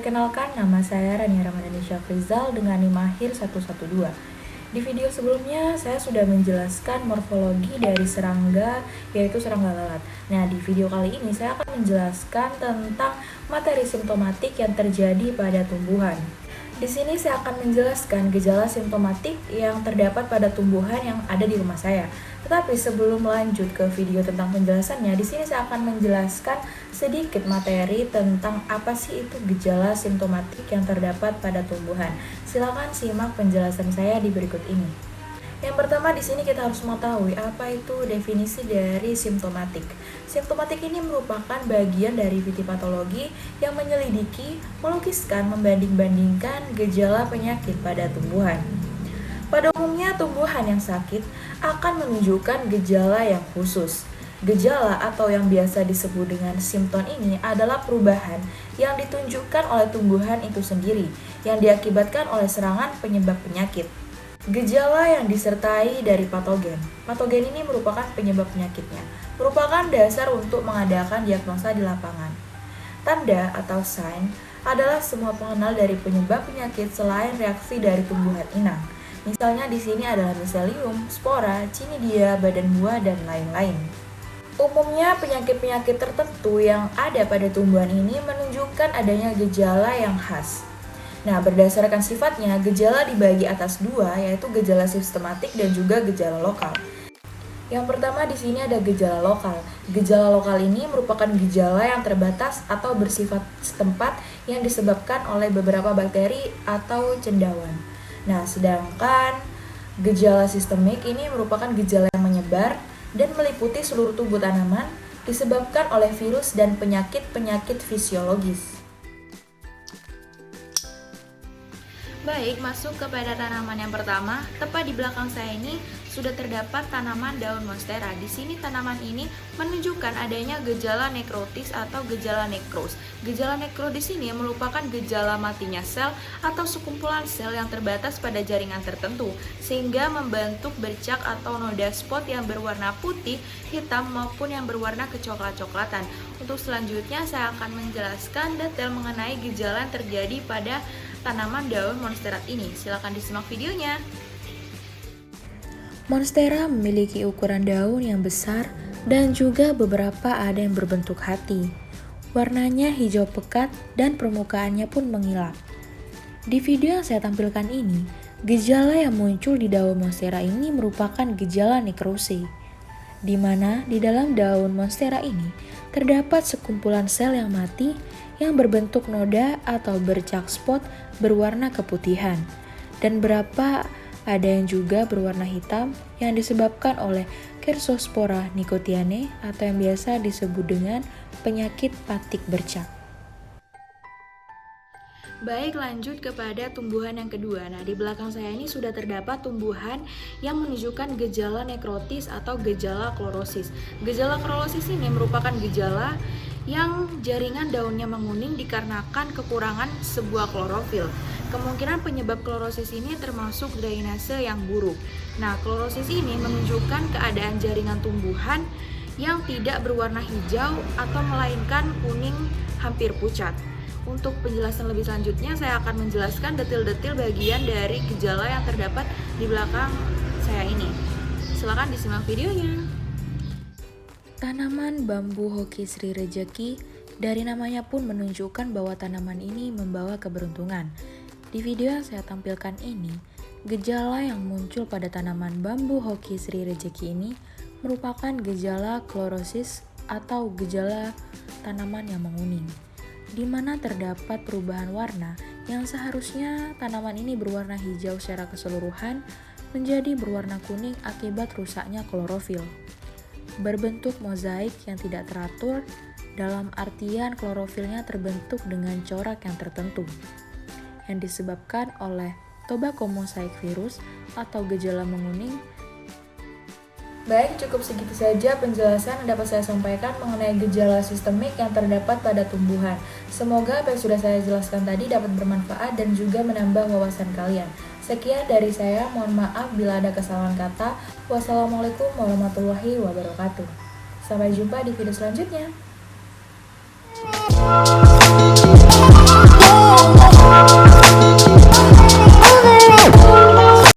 Perkenalkan, nama saya Rania Ramadhani Syafrizal dengan NIM akhir 112. Di video sebelumnya, saya sudah menjelaskan morfologi dari serangga, yaitu serangga lalat. Nah, di video kali ini saya akan menjelaskan tentang materi simptomatik yang terjadi pada tumbuhan. Di sini saya akan menjelaskan gejala simptomatik yang terdapat pada tumbuhan yang ada di rumah saya. Tetapi sebelum lanjut ke video tentang penjelasannya, di sini saya akan menjelaskan sedikit materi tentang apa sih itu gejala simptomatik yang terdapat pada tumbuhan. Silakan simak penjelasan saya di berikut ini. Yang pertama di sini kita harus mengetahui apa itu definisi dari simptomatik. Simptomatik ini merupakan bagian dari fitipatologi yang menyelidiki, melukiskan, membanding-bandingkan gejala penyakit pada tumbuhan. Pada umumnya tumbuhan yang sakit akan menunjukkan gejala yang khusus. Gejala atau yang biasa disebut dengan simptom ini adalah perubahan yang ditunjukkan oleh tumbuhan itu sendiri yang diakibatkan oleh serangan penyebab penyakit. Gejala yang disertai dari patogen. Patogen ini merupakan penyebab penyakitnya, merupakan dasar untuk mengadakan diagnosa di lapangan. Tanda atau sign adalah semua pengenal dari penyebab penyakit selain reaksi dari tumbuhan inang. Misalnya di sini adalah miselium, spora, cinidia, badan buah, dan lain-lain. Umumnya penyakit-penyakit tertentu yang ada pada tumbuhan ini menunjukkan adanya gejala yang khas. Nah, berdasarkan sifatnya, gejala dibagi atas dua, yaitu gejala sistematik dan juga gejala lokal. Yang pertama di sini ada gejala lokal. Gejala lokal ini merupakan gejala yang terbatas atau bersifat setempat yang disebabkan oleh beberapa bakteri atau cendawan. Nah, sedangkan gejala sistemik ini merupakan gejala yang menyebar dan meliputi seluruh tubuh tanaman disebabkan oleh virus dan penyakit-penyakit fisiologis. Baik, masuk kepada tanaman yang pertama. Tepat di belakang saya ini sudah terdapat tanaman daun monstera. Di sini tanaman ini menunjukkan adanya gejala nekrotis atau gejala nekros. Gejala nekro di sini merupakan gejala matinya sel atau sekumpulan sel yang terbatas pada jaringan tertentu sehingga membentuk bercak atau noda spot yang berwarna putih, hitam maupun yang berwarna kecoklat-coklatan. Untuk selanjutnya saya akan menjelaskan detail mengenai gejala yang terjadi pada tanaman daun monstera ini. Silakan disimak videonya. Monstera memiliki ukuran daun yang besar dan juga beberapa ada yang berbentuk hati. Warnanya hijau pekat dan permukaannya pun mengilap. Di video yang saya tampilkan ini, gejala yang muncul di daun monstera ini merupakan gejala nekrose, di mana di dalam daun monstera ini terdapat sekumpulan sel yang mati yang berbentuk noda atau bercak spot berwarna keputihan, dan berapa ada yang juga berwarna hitam yang disebabkan oleh Kersospora nicotianae atau yang biasa disebut dengan penyakit patik bercak. Baik, lanjut kepada tumbuhan yang kedua. Nah, di belakang saya ini sudah terdapat tumbuhan yang menunjukkan gejala nekrotis atau gejala klorosis. Gejala klorosis ini merupakan gejala yang jaringan daunnya menguning dikarenakan kekurangan sebuah klorofil. Kemungkinan penyebab klorosis ini termasuk drainase yang buruk. Nah, klorosis ini menunjukkan keadaan jaringan tumbuhan yang tidak berwarna hijau atau melainkan kuning hampir pucat. Untuk penjelasan lebih selanjutnya, saya akan menjelaskan detil-detil bagian dari gejala yang terdapat di belakang saya ini. Silakan disimak videonya. Tanaman bambu hoki Sri Rejeki, dari namanya pun menunjukkan bahwa tanaman ini membawa keberuntungan. Di video yang saya tampilkan ini, gejala yang muncul pada tanaman bambu hoki Sri Rejeki ini merupakan gejala klorosis atau gejala tanaman yang menguning, di mana terdapat perubahan warna yang seharusnya tanaman ini berwarna hijau secara keseluruhan menjadi berwarna kuning akibat rusaknya klorofil. Berbentuk mozaik yang tidak teratur, dalam artian klorofilnya terbentuk dengan corak yang tertentu, yang disebabkan oleh tobacco mosaic virus atau gejala menguning. Baik, cukup segitu saja penjelasan yang dapat saya sampaikan mengenai gejala sistemik yang terdapat pada tumbuhan. Semoga apa yang sudah saya jelaskan tadi dapat bermanfaat dan juga menambah wawasan kalian. Sekian dari saya, mohon maaf bila ada kesalahan kata. Wassalamualaikum warahmatullahi wabarakatuh. Sampai jumpa di video selanjutnya.